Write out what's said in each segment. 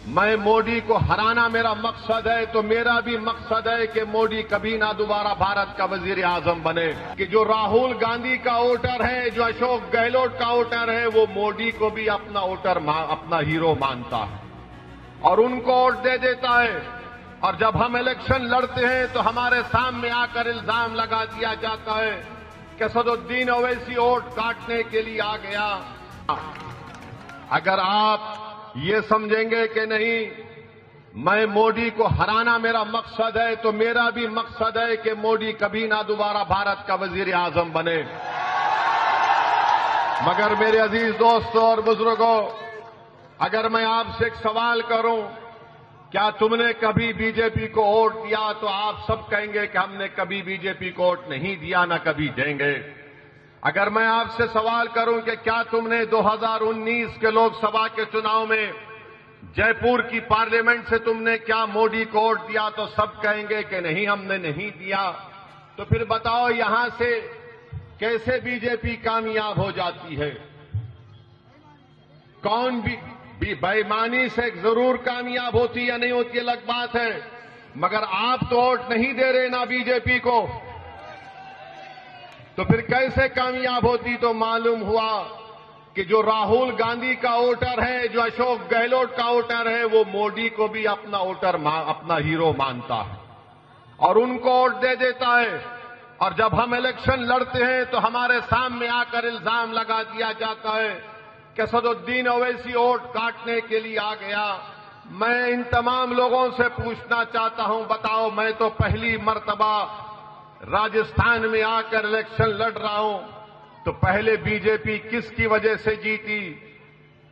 मैं मोदी को हराना मेरा मकसद है, तो मेरा भी मकसद है कि मोदी कभी ना दोबारा भारत का वजीर आजम बने। कि जो राहुल गांधी का वोटर है, जो अशोक गहलोत का वोटर है, वो मोदी को भी अपना वोटर अपना हीरो मानता है और उनको वोट दे देता है। और जब हम इलेक्शन लड़ते हैं तो हमारे सामने आकर इल्जाम लगा दिया जाता है कि सदुद्दीन ओवैसी वोट काटने के लिए आ गया। अगर आप ये समझेंगे कि नहीं, मैं मोदी को हराना मेरा मकसद है, तो मेरा भी मकसद है कि मोदी कभी ना दोबारा भारत का वजीर आजम बने। मगर मेरे अजीज दोस्तों और बुजुर्गों, अगर मैं आपसे एक सवाल करूं, क्या तुमने कभी बीजेपी को वोट दिया, तो आप सब कहेंगे कि हमने कभी बीजेपी को वोट नहीं दिया, ना कभी देंगे। अगर मैं आपसे सवाल करूं कि क्या तुमने 2019 के लोकसभा के चुनाव में जयपुर की पार्लियामेंट से तुमने क्या मोदी को वोट दिया, तो सब कहेंगे कि नहीं, हमने नहीं दिया। तो फिर बताओ, यहां से कैसे बीजेपी कामयाब हो जाती है? कौन भी बेईमानी से जरूर कामयाब होती या नहीं होती, अलग बात है, मगर आप तो वोट नहीं दे रहे ना बीजेपी को, तो फिर कैसे कामयाब होती? तो मालूम हुआ कि जो राहुल गांधी का वोटर है, जो अशोक गहलोत का वोटर है, वो मोदी को भी अपना वोटर अपना हीरो मानता है और उनको वोट दे देता है। और जब हम इलेक्शन लड़ते हैं तो हमारे सामने आकर इल्जाम लगा दिया जाता है कि सदुद्दीन ओवैसी वोट काटने के लिए आ गया। मैं इन तमाम लोगों से पूछना चाहता हूं, बताओ, मैं तो पहली मर्तबा राजस्थान में आकर इलेक्शन लड़ रहा हूं, तो पहले बीजेपी किसकी वजह से जीती?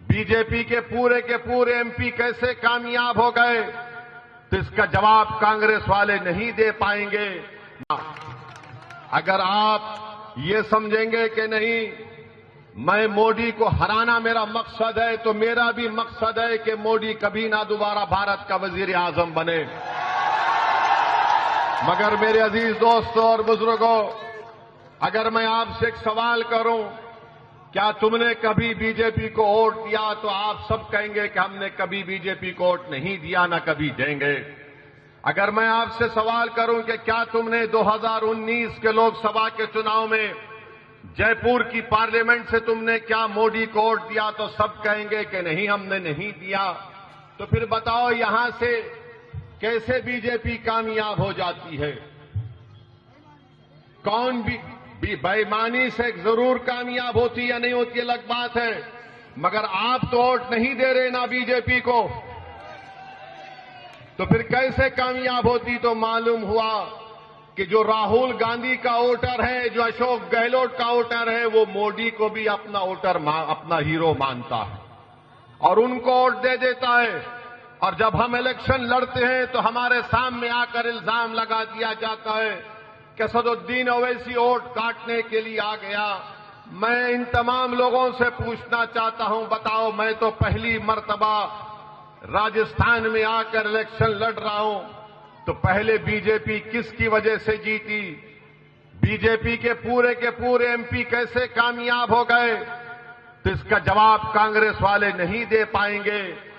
बीजेपी के पूरे एमपी कैसे कामयाब हो गए? तो इसका जवाब कांग्रेस वाले नहीं दे पाएंगे। अगर आप ये समझेंगे कि नहीं, मैं मोदी को हराना मेरा मकसद है, तो मेरा भी मकसद है कि मोदी कभी ना दोबारा भारत का वजीर आजम बने। मगर मेरे अजीज दोस्तों और बुजुर्गों, अगर मैं आपसे एक सवाल करूं, क्या तुमने कभी बीजेपी को वोट दिया, तो आप सब कहेंगे कि हमने कभी बीजेपी को वोट नहीं दिया, ना कभी देंगे। अगर मैं आपसे सवाल करूं कि क्या तुमने 2019 के लोकसभा के चुनाव में जयपुर की पार्लियामेंट से तुमने क्या मोदी को वोट दिया, तो सब कहेंगे कि नहीं, हमने नहीं दिया। तो फिर बताओ, यहां से कैसे बीजेपी कामयाब हो जाती है? कौन भी बेईमानी से जरूर कामयाब होती या नहीं होती, अलग बात है, मगर आप तो वोट नहीं दे रहे ना बीजेपी को, तो फिर कैसे कामयाब होती? तो मालूम हुआ कि जो राहुल गांधी का वोटर है, जो अशोक गहलोत का वोटर है, वो मोदी को भी अपना वोटर अपना हीरो मानता है और उनको वोट दे देता है। और जब हम इलेक्शन लड़ते हैं तो हमारे सामने आकर इल्जाम लगा दिया जाता है कि सदुद्दीन ओवैसी वोट काटने के लिए आ गया। मैं इन तमाम लोगों से पूछना चाहता हूं, बताओ, मैं तो पहली मर्तबा राजस्थान में आकर इलेक्शन लड़ रहा हूं, तो पहले बीजेपी किसकी वजह से जीती? बीजेपी के पूरे एमपी कैसे कामयाब हो गए? तो इसका जवाब कांग्रेस वाले नहीं दे पाएंगे।